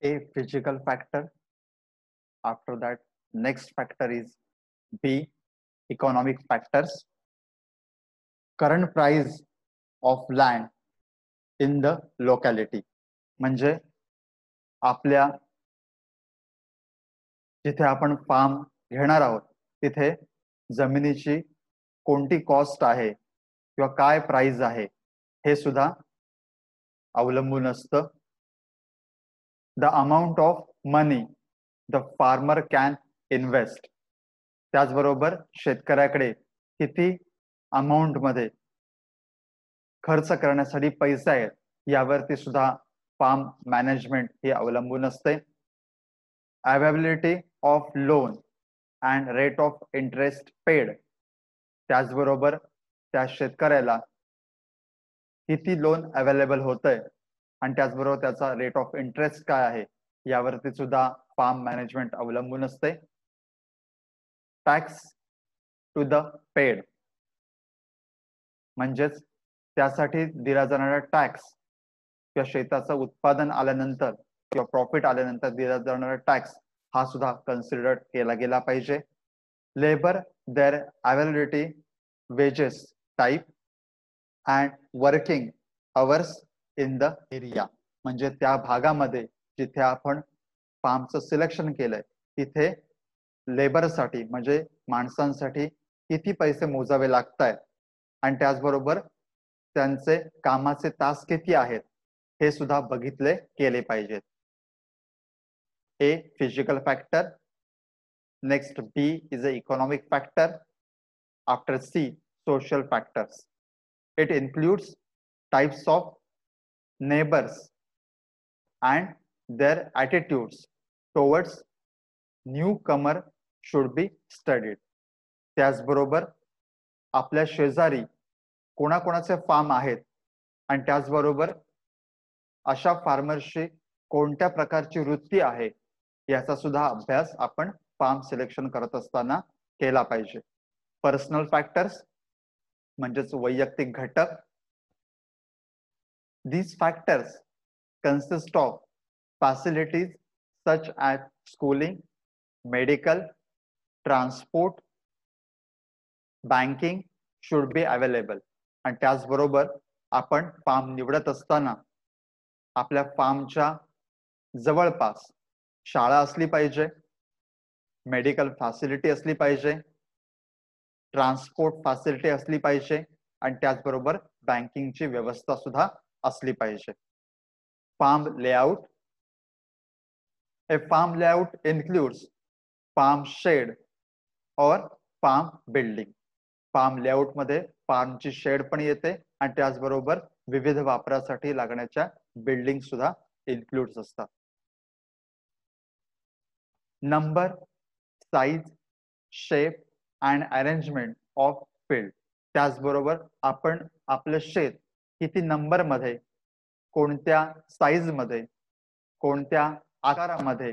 A, physical factor. After that, next factor is B, economic factors. Current price of land in the locality. म्हणजे आपल्या जिथे आपण form घेणार आहोत तिथे जमिनीची कोणती कॉस्ट आहे किंवा काय प्राइस आहे हे सुद्धा अवलंबून असतं. The amount of money the farmer can invest. त्याचबरोबर शेतकऱ्याकडे किती अमाउंट मध्ये खर्च करण्यासाठी पैसे आहेत यावरती सुद्धा फार्म मॅनेजमेंट हे अवलंबून असते. Availability of loan and rate of interest paid. त्याचबरोबर त्या शेतकऱ्याला किती लोन अवेलेबल होतंय आणि त्याचबरोबर त्याचा रेट ऑफ इंटरेस्ट काय आहे यावरती सुद्धा फार्म मॅनेजमेंट अवलंबून असते. टॅक्स टू द पेड म्हणजेच त्यासाठी दिला जाणारा टॅक्स किंवा शेताचं उत्पादन आल्यानंतर किंवा प्रॉफिट आल्यानंतर दिला जाणारा टॅक्स हा सुद्धा कन्सिडर केला गेला पाहिजे. Labour there availability wages type and working hours in the area. म्हणजे त्या भागामध्ये जिथे आपण फार्मचं सिलेक्शन केलंय तिथे लेबरसाठी म्हणजे माणसांसाठी किती पैसे मोजावे लागतायत आणि त्याचबरोबर त्यांचे कामाचे तास किती आहेत हे सुद्धा बघितले केले पाहिजेत. A, physical factor. Next, B is the economic factor. After C, social factors. It includes types of neighbors and their attitudes towards newcomer should be studied. त्याचबरोबर आपल्या शेजारी कोणाकोणाचे फार्म आहेत आणि त्याचबरोबर अशा फार्मर्सची कोणत्या प्रकारची वृत्ती आहे याचा सुद्धा अभ्यास आपण फार्म सिलेक्शन करत असताना केला पाहिजे. पर्सनल फॅक्टर्स म्हणजेच वैयक्तिक घटक. These factors consist of facilities such as schooling, medical, transport, banking should be available. आणि त्याचबरोबर आपण फार्म निवडत असताना आपल्या फार्मच्या जवळपास शाळा असली पाहिजे, मेडिकल फॅसिलिटी असली पाहिजे, ट्रान्सपोर्ट फॅसिलिटी असली पाहिजे आणि त्याचबरोबर बँकिंगची व्यवस्था सुद्धा असली पाहिजे. Farm layout. A farm layout includes farm shed और फार्म बिल्डिंग. फार्म लेआउट मध्ये फार्मची शेड पण येते आणि त्याचबरोबर विविध वापरासाठी लागण्याच्या बिल्डिंग सुद्धा इन्क्लूड्स असतात. Number, size, shape and arrangement of field. त्याचबरोबर आपण आपलं शेत किती नंबर मध्ये, कोणत्या साइज मध्ये, कोणत्या आकारामध्ये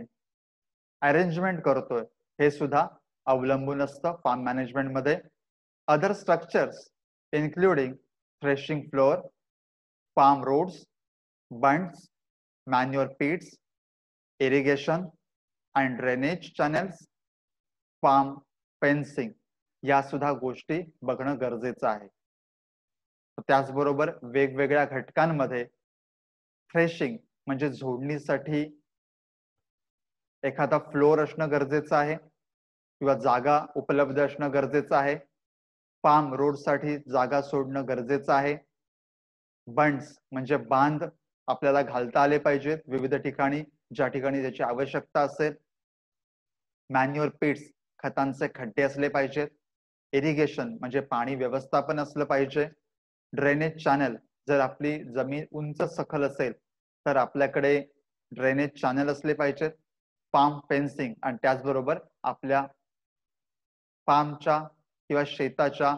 अरेंजमेंट करतोय हे सुद्धा अवलंबून असतं फार्म मॅनेजमेंट मध्ये. Other structures including threshing floor, farm roads, bunds, manure pits, irrigation and drainage channels, farm fencing या सुद्धा गोष्टी बघणं गरजेचं आहे. त्याचबरोबर वेगवेगळ्या घटकांमध्ये थ्रेशिंग म्हणजे झोडणीसाठी एखादा फ्लोअर असणं गरजेचं आहे किंवा जागा उपलब्ध असणं गरजेचं आहे. फार्म रोड साठी जागा सोडणं गरजेचं आहे. बंड्स म्हणजे बांध आपल्याला घालता आले पाहिजेत विविध ठिकाणी ज्या ठिकाणी त्याची आवश्यकता असेल. मॅन्युअर पिट्स खतांचे खड्डे असले पाहिजेत. इरिगेशन म्हणजे पाणी व्यवस्थापन असलं पाहिजे. ड्रेनेज चॅनल जर आपली जमीन उंच सखल असेल तर आपल्याकडे ड्रेनेज चॅनल असले पाहिजेत. फार्म फेन्सिंग आणि त्याचबरोबर आपल्या फार्मच्या किंवा शेताच्या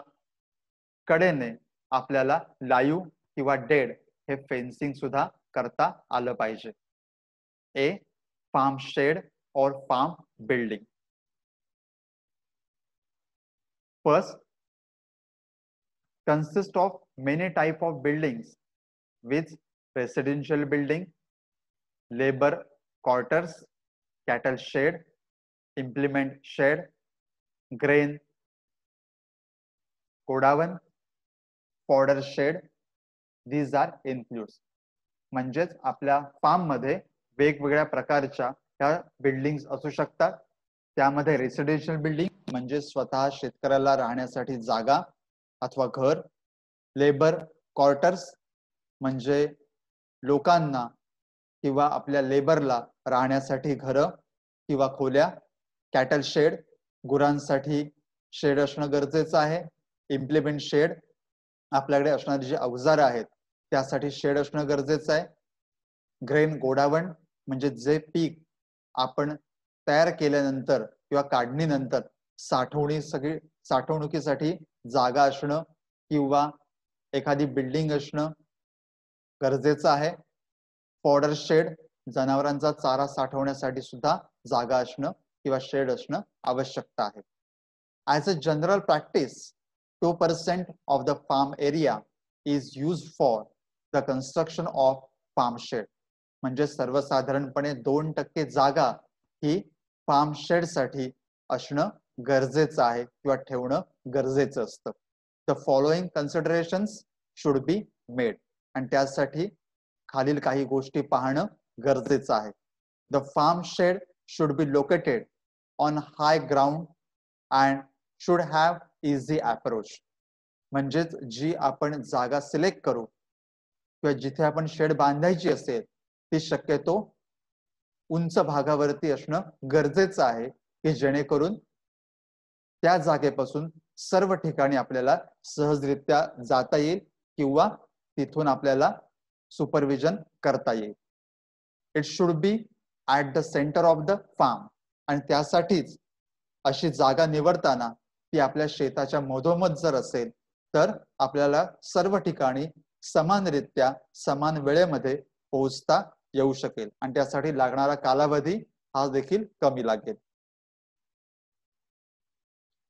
कडेने आपल्याला लाईव्ह किंवा डेड हे फेन्सिंग सुद्धा करता आलं पाहिजे. ए, फार्म शेड और farm building. First, consist of many type of buildings with residential building, labor quarters, cattle shed, implement shed, grain godown, fodder shed, these are includes. म्हणजेच आपल्या form मध्ये वेगवेगळ्या प्रकारच्या ह्या बिल्डिंग्स असू शकतात. त्यामध्ये रेसिडेन्शियल बिल्डिंग म्हणजे स्वतः शेतकऱ्याला राहण्यासाठी जागा अथवा घर, लेबर क्वार्टर्स म्हणजे लोकांना किंवा आपल्या लेबरला राहण्यासाठी घरं किंवा खोल्या, कॅटल शेड गुरांसाठी शेड असणं गरजेचं आहे, इम्प्लिमेंट शेड आपल्याकडे असणारी जी अवजारं आहेत त्यासाठी शेड असणं गरजेचं आहे, ग्रेन गोडावण म्हणजे जे पीक आपण तयार केल्यानंतर किंवा काढणीनंतर साठवणुकीसाठी जागा असणं किंवा एखादी बिल्डिंग असणं गरजेचं आहे, फॉडर शेड जनावरांचा चारा साठवण्यासाठी सुद्धा जागा असणं किंवा शेड असणं आवश्यकता आहे. As a general practice 2% of the farm area is used for the construction of farm shed. म्हणजे सर्वसाधारणपणे 2% जागा ही फार्म शेड साठी असणं गरजेचं आहे किंवा ठेवणं गरजेचं असतं. The following considerations should be made आणि त्यासाठी खालील काही गोष्टी पाहणं गरजेचं आहे. The farm shed should be located on high ground and should have easy approach. म्हणजेच जी आपण जागा सिलेक्ट करू किंवा जिथे आपण शेड बांधायची असेल ती शक्यतो उंच भागावरती असणं गरजेचं आहे की जेणेकरून त्या जागेपासून सर्व ठिकाणी आपल्याला सहजरित्या जाता येईल किंवा तिथून आपल्याला सुपरविजन करता येईल. It should be at the centre of the farm आणि त्यासाठीच अशी जागा निवडताना ती आपल्या शेताच्या मधोमध जर असेल तर आपल्याला सर्व ठिकाणी समानरित्या समान वेळेमध्ये पोहोचता येऊ शकेल आणि त्यासाठी लागणारा कालावधी हा देखील कमी लागेल.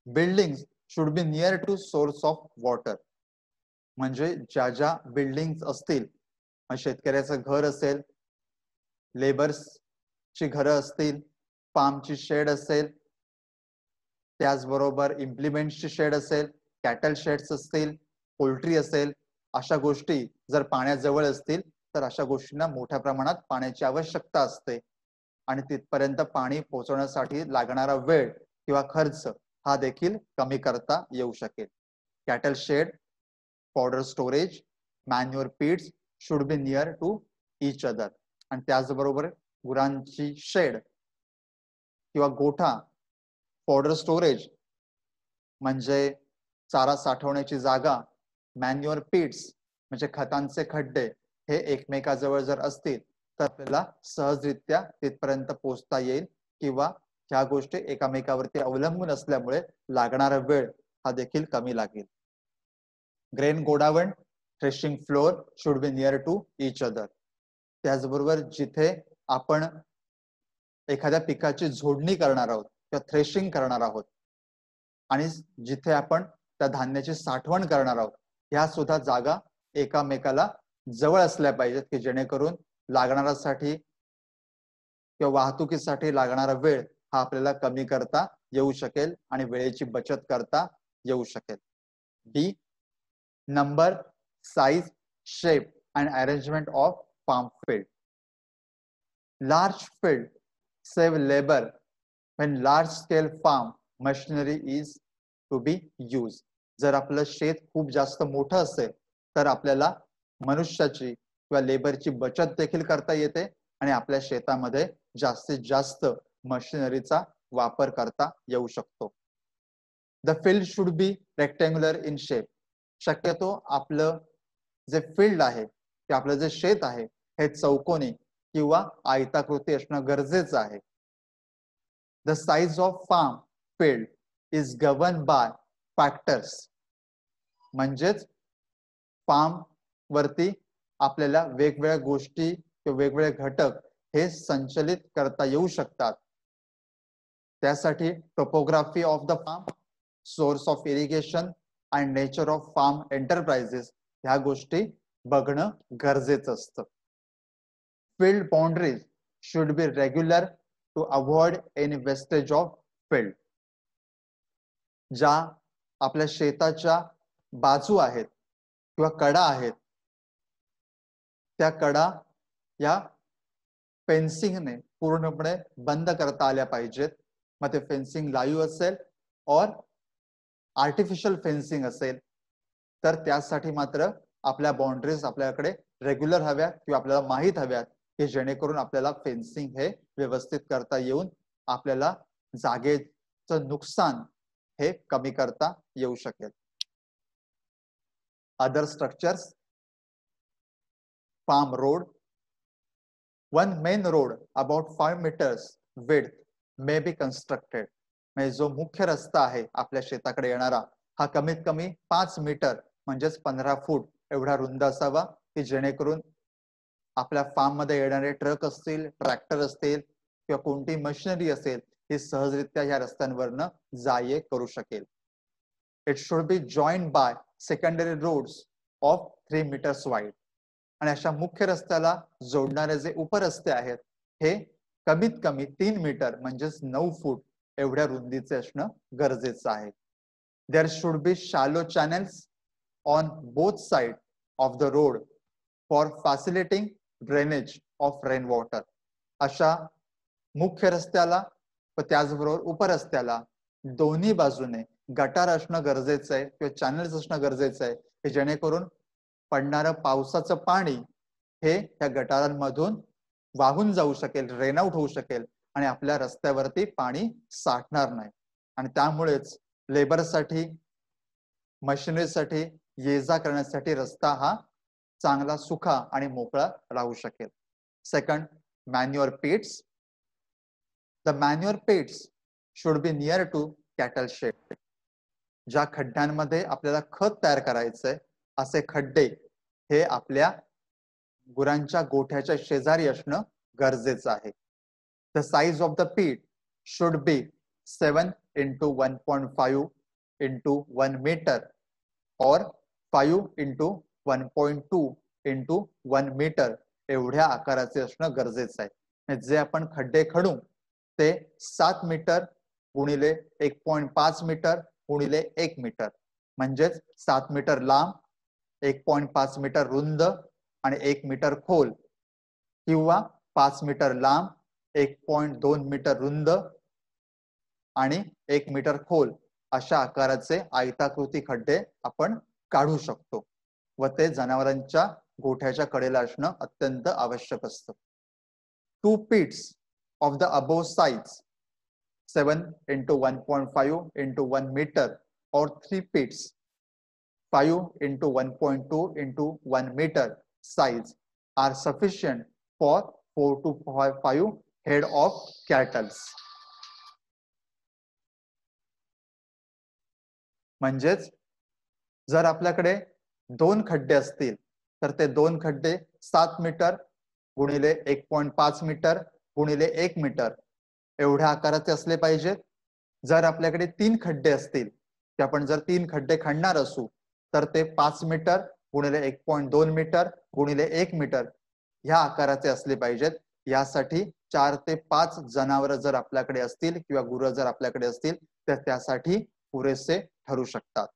Buildings should be near to source of water. म्हणजे ज्या ज्या बिल्डिंग्स असतील, शेतकऱ्याचं घर असेल, लेबर्सची घरं असतील, फार्मची शेड असेल, त्याचबरोबर इम्प्लिमेंट्सची शेड असेल, कॅटल शेड्स असतील, पोल्ट्री असेल, अशा गोष्टी जर पाण्याजवळ असतील तर अशा गोष्टींना मोठ्या प्रमाणात पाण्याची आवश्यकता असते आणि तिथपर्यंत पाणी पोहोचवण्यासाठी लागणारा वेळ किंवा खर्च हा देखील कमी करता येऊ शकेल. Cattle shed, fodder storage, manure pits should be near to each other आणि त्याचबरोबर गुरांची शेड किंवा गोठा, फॉडर स्टोरेज म्हणजे चारा साठवण्याची जागा, मॅन्युअर पीट्स म्हणजे खतांचे खड्डे हे एकमेकाजवळ जर असतील तर आपल्याला सहजरित्या तिथपर्यंत पोहोचता येईल किंवा ह्या गोष्टी एकामेकावरती अवलंबून असल्यामुळे लागणारा वेळ हा देखील कमी लागेल. Grain godown, threshing floor should be near to each other. त्याचबरोबर जिथे आपण एखाद्या पिकाची झोडणी करणार आहोत किंवा थ्रेशिंग करणार आहोत आणि जिथे आपण त्या धान्याची साठवण करणार आहोत ह्या सुद्धा जागा एकामेकाला जवळ असल्या पाहिजेत की जेणेकरून लागणाऱ्यासाठी किंवा वाहतुकीसाठी लागणारा वेळ हा आपल्याला कमी करता येऊ शकेल आणि वेळेची बचत करता येऊ शकेल. D, number, size, shape and arrangement of farm field. Large field save labor when large scale farm machinery is to be used. जर आपलं शेत खूप जास्त मोठं असेल तर आपल्याला मनुष्याची किंवा लेबरची बचत देखील करता येते आणि आपल्या शेतामध्ये जास्तीत जास्त मशिनरीचा वापर करता येऊ शकतो. The field should be rectangular in shape. शक्यतो आपलं जे फील्ड आहे ते आपलं जे शेत आहे हे चौकोनी किंवा आयताकृती असणं गरजेचं आहे. The size of farm field is govern by factors. म्हणजेच फार्म वरती आपल्याला वेगवेगळ्या गोष्टी किंवा वेगवेगळे घटक हे संचलित करता येऊ शकतात. त्यासाठी topography of the farm, source of irrigation and nature of farm enterprises ह्या गोष्टी बघणं गरजेचं असतं. Field boundaries should be regular to avoid any wastage of field. ज्या आपल्या शेताच्या बाजू आहेत किंवा कडा आहेत त्या कडा या फेन्सिंगने पूर्णपणे बंद करता आल्या पाहिजेत. मग ते फेन्सिंग लाईव्ह असेल और आर्टिफिशियल फेन्सिंग असेल तर त्यासाठी मात्र आपल्या बाउंड्रीज आपल्याकडे रेग्युलर हव्या किंवा आपल्याला माहित हव्यात की जेणेकरून आपल्याला फेन्सिंग हे व्यवस्थित करता येऊन आपल्याला जागेचं नुकसान हे कमी करता येऊ शकेल. Other structures, farm road, one main road about 5 meters width may be constructed. म्हणजे जो मुख्य रस्ता आहे आपल्या शेताकडे येणारा हा कमीत कमी 5 मीटर म्हणजेच 15 फूट एवढा रुंद असावा की जेणेकरून आपल्या फार्म मध्ये येणारे ट्रक असतील, ट्रॅक्टर असतील किंवा कोणती मशिनरी असेल ही सहजरित्या या रस्त्यांवरनं जा ये करू शकेल. It should be joined by secondary roads of 3 meters wide. आणि अशा मुख्य रस्त्याला जोडणारे जे उपरस्ते आहेत हे कमीत कमी 3 मीटर म्हणजेच 9 फूट एवढ्या रुंदीचे असणं गरजेचं आहे. There should be shallow channels on both side of the road for facilitating drainage of rain water. अशा मुख्य रस्त्याला व त्याचबरोबर उपरस्त्याला दोन्ही बाजूने गटार असणं गरजेचं आहे किंवा चॅनल्स असणं गरजेचं आहे की जेणेकरून पडणारं पावसाचं पाणी हे त्या गटारांमधून वाहून जाऊ शकेल, रेन आउट होऊ शकेल आणि आपल्या रस्त्यावरती पाणी साठणार नाही. आणि त्यामुळेच लेबरसाठी, मशिनरीसाठी ये जा करण्यासाठी रस्ता हा चांगला सुखा आणि मोकळा राहू शकेल. Second, manure pits. The manure pits should be near to cattle shed. ज्या खड्ड्यांमध्ये आपल्याला खत तयार करायचंय असे खड्डे हे आपल्या गुरांच्या गोठ्याच्या शेजारी असणं गरजेचं आहे. द साइज ऑफ द पीट should be 7 into 1.5 into 1 meter or 5 into 1.2 into 1 meter एवढ्या आकाराचे असणं गरजेचं आहे. जे आपण खड्डे खडू ते 7 मीटर गुणिले 1.5 मीटर गुणिले 1 मीटर म्हणजेच 7 मीटर लांब, 1.5 मीटर रुंद आणि 1 मीटर खोल किंवा 5 मीटर लांब, 1.2 मीटर रुंद आणि 1 मीटर खोल अशा आकाराचे आयताकृती खड्डे आपण काढू शकतो व ते जनावरांच्या गोठ्याच्या कडेला असणं अत्यंत आवश्यक असतं. 2 pits of the above size 7 into 1.5 into 1 meter or 3 pits 5 into 1.2 into 1 meter size are sufficient for 4 to 5 head of cattle. म्हणजेच जर आपल्याकडे 2 खड्डे असतील तर ते 2 खड्डे 7 मीटर गुणिले 1.5 मीटर गुणिले 1 मीटर एवढ्या आकाराचे असले पाहिजेत. जर आपल्याकडे 3 खड्डे असतील ते आपण जर 3 खड्डे खणणार असू तर ते 5 मीटर गुणिले 1.2 मीटर गुणिले 1 मीटर ह्या आकाराचे असले पाहिजेत. यासाठी 4 ते 5 जनावर जर आपल्याकडे असतील किंवा गुरं जर आपल्याकडे असतील तर त्यासाठी पुरेसे ठरू शकतात.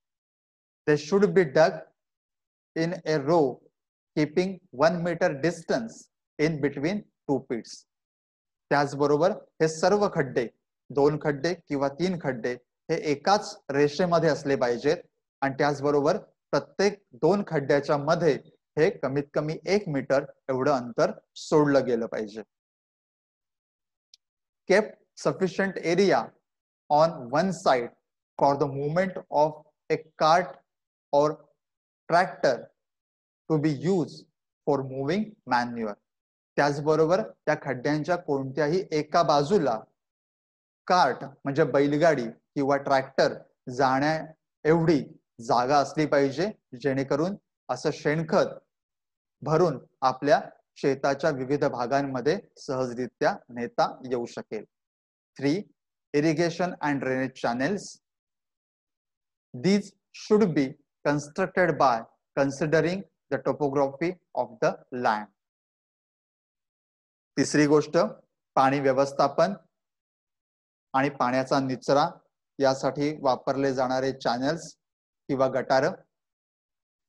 They should be dug in a row keeping 1 meter distance in between 2 pits. त्याचबरोबर हे सर्व खड्डे 2 खड्डे किंवा 3 खड्डे हे एकाच रेषेमध्ये असले पाहिजेत आणि त्याचबरोबर प्रत्येक 2 खड्ड्याच्या मध्ये हे कमीत कमी 1 मीटर एवढं अंतर सोडलं गेलं पाहिजे. Kept sufficient area on one side for the movement of a cart or tractor to be used for moving manure. त्याचबरोबर त्या खड्ड्यांच्या कोणत्याही एका बाजूला कार्ट म्हणजे बैलगाडी किंवा ट्रॅक्टर जाण्या एवढी जागा असली पाहिजे जेणेकरून असं शेणखत भरून आपल्या शेताच्या विविध भागांमध्ये सहजरित्या नेता येऊ शकेल. 3. Irrigation and drainage channels. These should be constructed by considering the topography of the land. तिसरी गोष्ट पाणी व्यवस्थापन आणि पाण्याचा निचरा यासाठी वापरले जाणारे चॅनल्स किंवा गटार.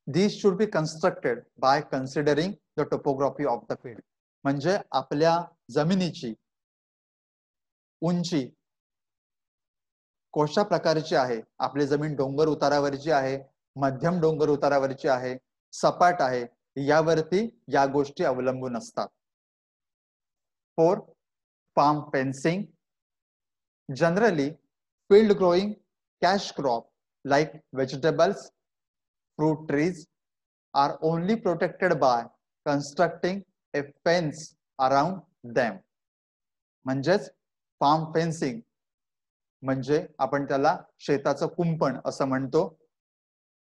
These should be constructed by considering the topography of the field. म्हणजे आपल्या जमिनीची उंची कशा प्रकारची आहे, आपली जमीन डोंगर उतारावरची आहे, मध्यम डोंगर उतारावरची आहे, सपाट आहे, यावरती या गोष्टी अवलंबून असतात. 4. Farm fencing. Generally, field growing cash crop like vegetables, fruit trees are only protected by constructing a fence around them. म्हणजेच फार्म फेन्सिंग म्हणजे आपण त्याला शेताचं कुंपण असं म्हणतो.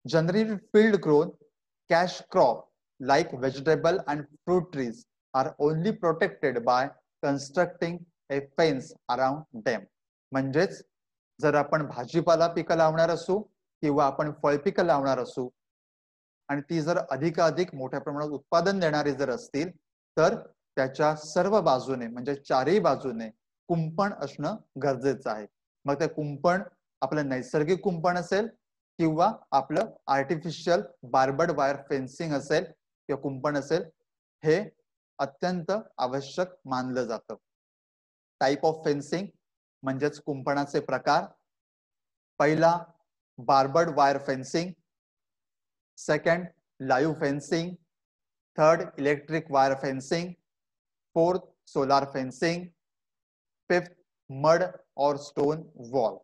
Generally field grown cash crop like vegetable and fruit trees are only protected by constructing a fence around them. म्हणजेच जर आपण भाजीपाला पिकं लावणार असू किंवा आपण फळपिकं लावणार असू आणि ती जर अधिकाधिक मोठ्या प्रमाणात उत्पादन देणारी जर असतील तर त्याच्या सर्व बाजूने म्हणजे चारही बाजूने कुंपण असणं गरजेचं आहे. मग ते कुंपण आपलं नैसर्गिक कुंपण असेल किंवा आपलं आर्टिफिशियल बार्बड वायर फेन्सिंग असेल किंवा कुंपण असेल, हे अत्यंत आवश्यक मानलं जातं. टाइप ऑफ फेन्सिंग म्हणजेच कुंपणाचे प्रकार. पहिला barbed wire fencing, second live fencing, third electric wire fencing, fourth solar fencing, fifth mud और स्टोन वॉल.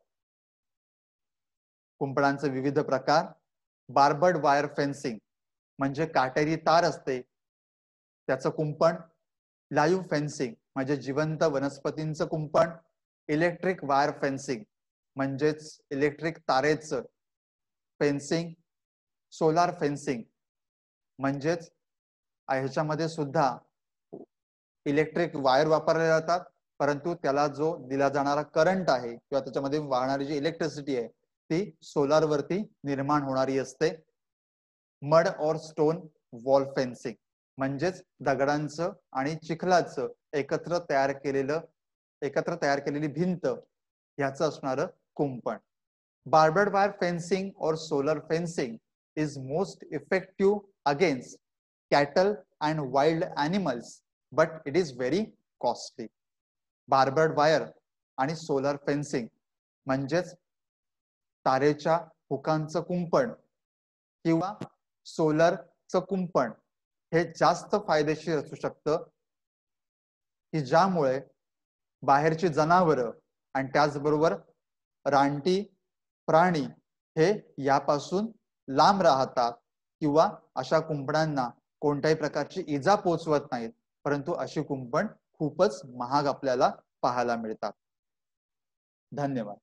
कुंपणांचे विविध प्रकार. बार्बड वायर फेन्सिंग म्हणजे काटेरी तार असते त्याचं कुंपण. लाईव्ह फेन्सिंग म्हणजे जिवंत वनस्पतींचं कुंपण. इलेक्ट्रिक वायर फेन्सिंग म्हणजेच इलेक्ट्रिक तारेचं फेन्सिंग. सोलार फेन्सिंग म्हणजेच ह्याच्यामध्ये सुद्धा इलेक्ट्रिक वायर वापरले जातात, परंतु त्याला जो दिला जाणारा करंट आहे किंवा त्याच्यामध्ये वाहणारी जी इलेक्ट्रिसिटी आहे ती सोलार वरती निर्माण होणारी असते. मड और स्टोन वॉल फेन्सिंग म्हणजेच दगडांचं आणि चिखलाचं एकत्र तयार केलेली भिंत ह्याचं असणारं कुंपण. बार्बड वायर फेन्सिंग और solar fencing is most effective against cattle and wild animals, but it is very costly. Barbed wire आणि सोलर फेन्सिंग म्हणजेच तारेच्या हुकांचं कुंपण किंवा सोलरचं कुंपण हे जास्त फायदेशीर असू शकतं की ज्यामुळे बाहेरची जनावरं आणि त्याचबरोबर रानटी प्राणी हे यापासून लांब राहतात किंवा अशा कुंपणांना कोणत्याही प्रकारची इजा पोचवत नाहीत, परंतु अशी कुंपण खूपच महाग आपल्याला पाहायला मिळतात. धन्यवाद.